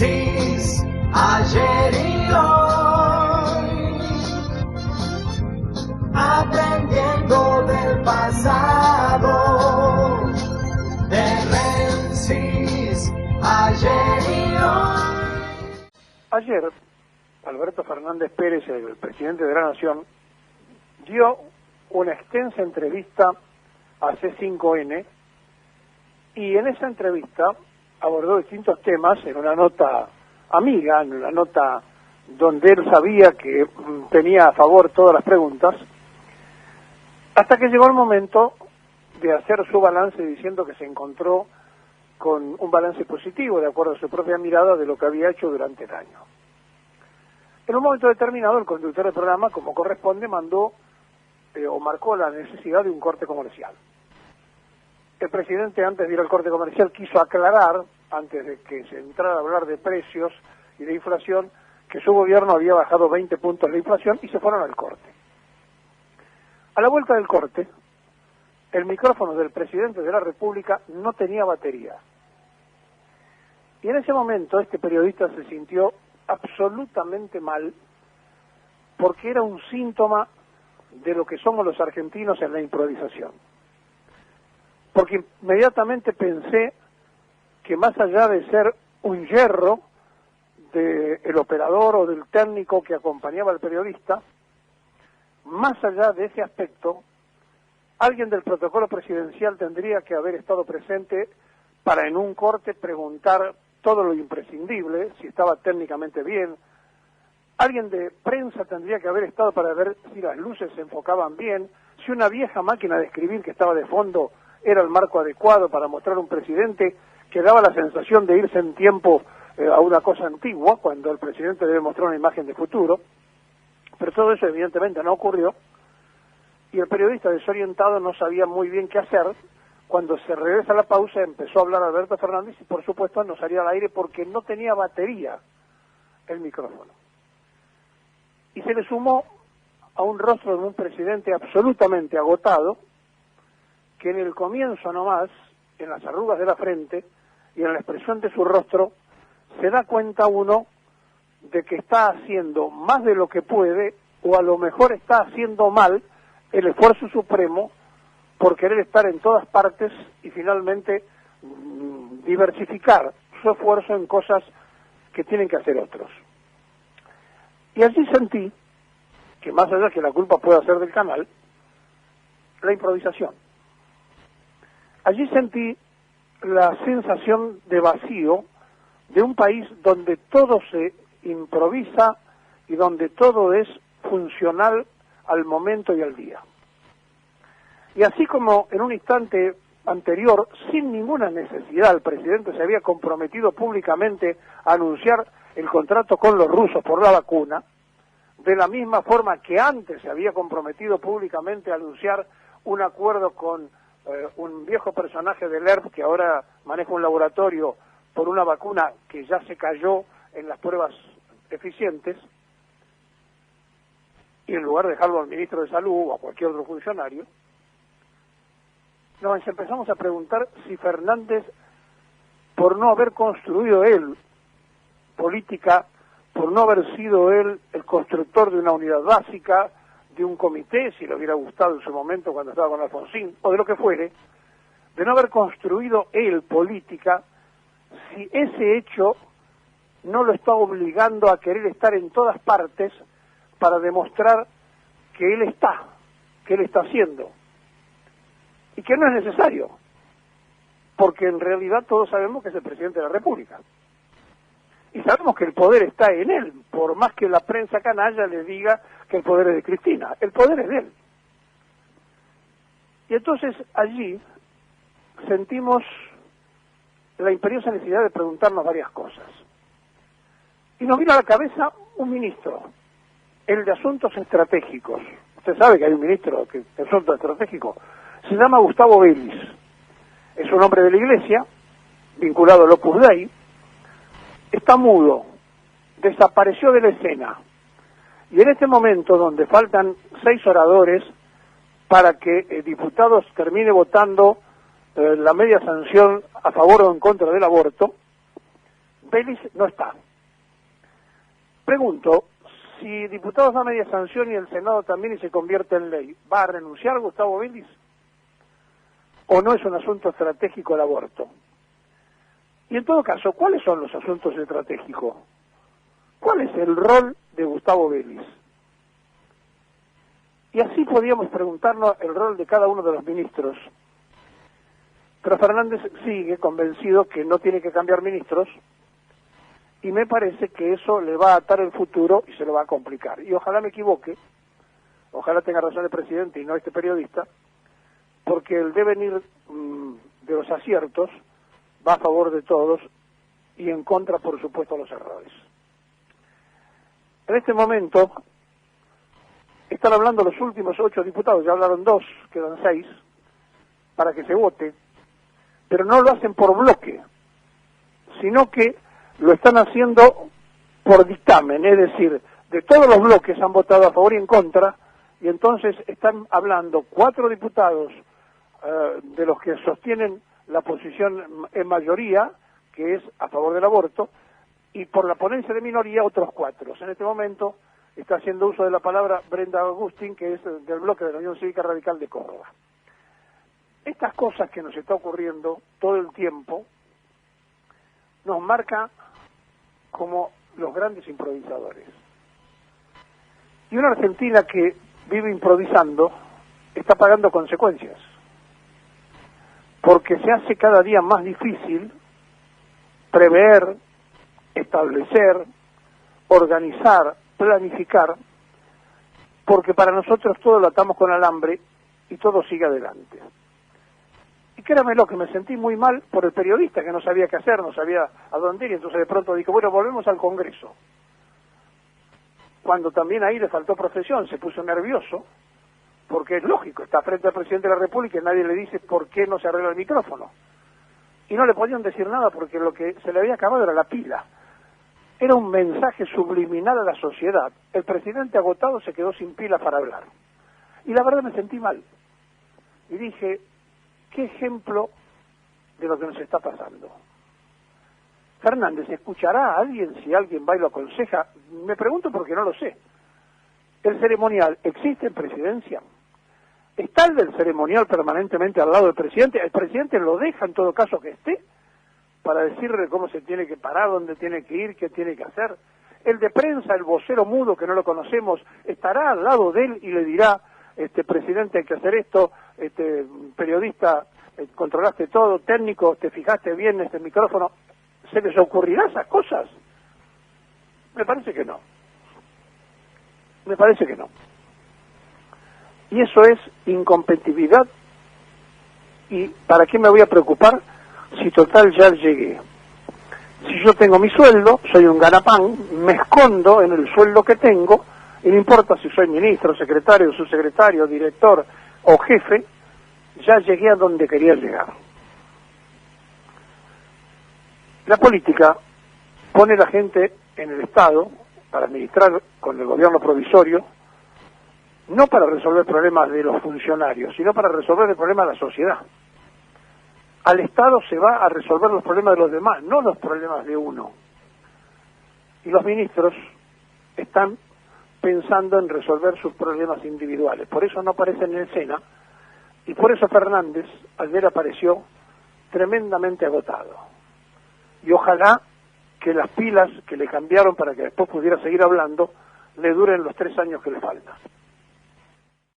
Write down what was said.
Francis, ayer y hoy, aprendiendo del pasado, de Francis, ayer y hoy. Ayer, Alberto Fernández Pérez, el presidente de la Nación, dio una extensa entrevista a C5N y en esa entrevista abordó distintos temas en una nota amiga, en una nota donde él sabía que tenía a favor todas las preguntas, hasta que llegó el momento de hacer su balance diciendo que se encontró con un balance positivo, de acuerdo a su propia mirada de lo que había hecho durante el año. En un momento determinado, el conductor del programa, como corresponde, mandó o marcó la necesidad de un corte comercial. El presidente, antes de ir al corte comercial, quiso aclarar, antes de que se entrara a hablar de precios y de inflación, que su gobierno había bajado 20 puntos la inflación y se fueron al corte. A la vuelta del corte, el micrófono del presidente de la República no tenía batería. Y en ese momento este periodista se sintió absolutamente mal porque era un síntoma de lo que somos los argentinos en la improvisación. Porque inmediatamente pensé que más allá de ser un yerro del operador o del técnico que acompañaba al periodista, más allá de ese aspecto, alguien del protocolo presidencial tendría que haber estado presente para en un corte preguntar todo lo imprescindible, si estaba técnicamente bien. Alguien de prensa tendría que haber estado para ver si las luces se enfocaban bien, si una vieja máquina de escribir que estaba de fondo era el marco adecuado para mostrar un presidente que daba la sensación de irse en tiempo a una cosa antigua, cuando el presidente debe mostrar una imagen de futuro. Pero todo eso evidentemente no ocurrió, y el periodista desorientado no sabía muy bien qué hacer. Cuando se regresa a la pausa empezó a hablar Alberto Fernández y por supuesto no salía al aire porque no tenía batería el micrófono. Y se le sumó a un rostro de un presidente absolutamente agotado, que en el comienzo nomás, en las arrugas de la frente y en la expresión de su rostro, se da cuenta uno de que está haciendo más de lo que puede, o a lo mejor está haciendo mal el esfuerzo supremo por querer estar en todas partes y finalmente diversificar su esfuerzo en cosas que tienen que hacer otros. Y allí sentí que más allá que la culpa pueda ser del canal, la improvisación. Allí sentí la sensación de vacío de un país donde todo se improvisa y donde todo es funcional al momento y al día. Y así como en un instante anterior, sin ninguna necesidad, el presidente se había comprometido públicamente a anunciar el contrato con los rusos por la vacuna, de la misma forma que antes se había comprometido públicamente a anunciar un acuerdo con un viejo personaje del ERP que ahora maneja un laboratorio por una vacuna que ya se cayó en las pruebas eficientes, y en lugar de dejarlo al ministro de Salud o a cualquier otro funcionario, nos empezamos a preguntar si Fernández, por no haber construido él política, por no haber sido él el constructor de una unidad básica, de un comité, si le hubiera gustado en su momento cuando estaba con Alfonsín, o de lo que fuere, de no haber construido él política, si ese hecho no lo está obligando a querer estar en todas partes para demostrar que él está haciendo, y que no es necesario, porque en realidad todos sabemos que es el presidente de la República. Y sabemos que el poder está en él, por más que la prensa canalla le diga que el poder es de Cristina. El poder es de él. Y entonces allí sentimos la imperiosa necesidad de preguntarnos varias cosas. Y nos vino a la cabeza un ministro, el de Asuntos Estratégicos. Usted sabe que hay un ministro de Asuntos Estratégicos. Se llama Gustavo Vélez. Es un hombre de la Iglesia, vinculado al Opus Dei. Está mudo, desapareció de la escena, y en este momento donde faltan 6 oradores para que diputados termine votando la media sanción a favor o en contra del aborto, Vélez no está. Pregunto, si diputados da media sanción y el Senado también y se convierte en ley, ¿va a renunciar Gustavo Vélez? ¿O no es un asunto estratégico el aborto? Y en todo caso, ¿cuáles son los asuntos estratégicos? ¿Cuál es el rol de Gustavo Vélez? Y así podíamos preguntarnos el rol de cada uno de los ministros. Pero Fernández sigue convencido que no tiene que cambiar ministros, y me parece que eso le va a atar el futuro y se lo va a complicar. Y ojalá me equivoque, ojalá tenga razón el presidente y no este periodista, porque el devenir de los aciertos va a favor de todos y en contra, por supuesto, de los errores. En este momento están hablando los últimos 8 diputados, ya hablaron 2, quedan 6, para que se vote, pero no lo hacen por bloque, sino que lo están haciendo por dictamen, es decir, de todos los bloques han votado a favor y en contra, y entonces están hablando 4 diputados de los que sostienen la posición en mayoría, que es a favor del aborto, y por la ponencia de minoría otros 4. En este momento está haciendo uso de la palabra Brenda Agustín, que es del bloque de la Unión Cívica Radical de Córdoba. Estas cosas que nos está ocurriendo todo el tiempo nos marca como los grandes improvisadores. Y una Argentina que vive improvisando está pagando consecuencias, porque se hace cada día más difícil prever, establecer, organizar, planificar, porque para nosotros todo lo atamos con alambre y todo sigue adelante. Y créamelo que me sentí muy mal por el periodista que no sabía qué hacer, no sabía a dónde ir, y entonces de pronto dijo, bueno, volvemos al Congreso. Cuando también ahí le faltó profesión, se puso nervioso, porque es lógico, está frente al presidente de la República y nadie le dice por qué no se arregla el micrófono. Y no le podían decir nada porque lo que se le había acabado era la pila. Era un mensaje subliminal a la sociedad. El presidente agotado se quedó sin pila para hablar. Y la verdad me sentí mal. Y dije, ¿qué ejemplo de lo que nos está pasando? Fernández, ¿escuchará a alguien si alguien va y lo aconseja? Me pregunto porque no lo sé. ¿El ceremonial existe en presidencia? ¿Está el del ceremonial permanentemente al lado del presidente? ¿El presidente lo deja en todo caso que esté para decirle cómo se tiene que parar, dónde tiene que ir, qué tiene que hacer? ¿El de prensa, el vocero mudo que no lo conocemos, estará al lado de él y le dirá, presidente, hay que hacer esto, periodista, controlaste todo, técnico, te fijaste bien en este micrófono? ¿Se les ocurrirá esas cosas? Me parece que no. Me parece que no. Y eso es incompetitividad. ¿Y para qué me voy a preocupar si total ya llegué? Si yo tengo mi sueldo, soy un ganapán, me escondo en el sueldo que tengo, y no importa si soy ministro, secretario, subsecretario, director o jefe, ya llegué a donde quería llegar. La política pone a la gente en el Estado para administrar con el gobierno provisorio, no para resolver problemas de los funcionarios, sino para resolver el problema de la sociedad. Al Estado se va a resolver los problemas de los demás, no los problemas de uno. Y los ministros están pensando en resolver sus problemas individuales. Por eso no aparecen en escena, y por eso Fernández ayer apareció tremendamente agotado. Y ojalá que las pilas que le cambiaron para que después pudiera seguir hablando le duren los 3 años que le faltan.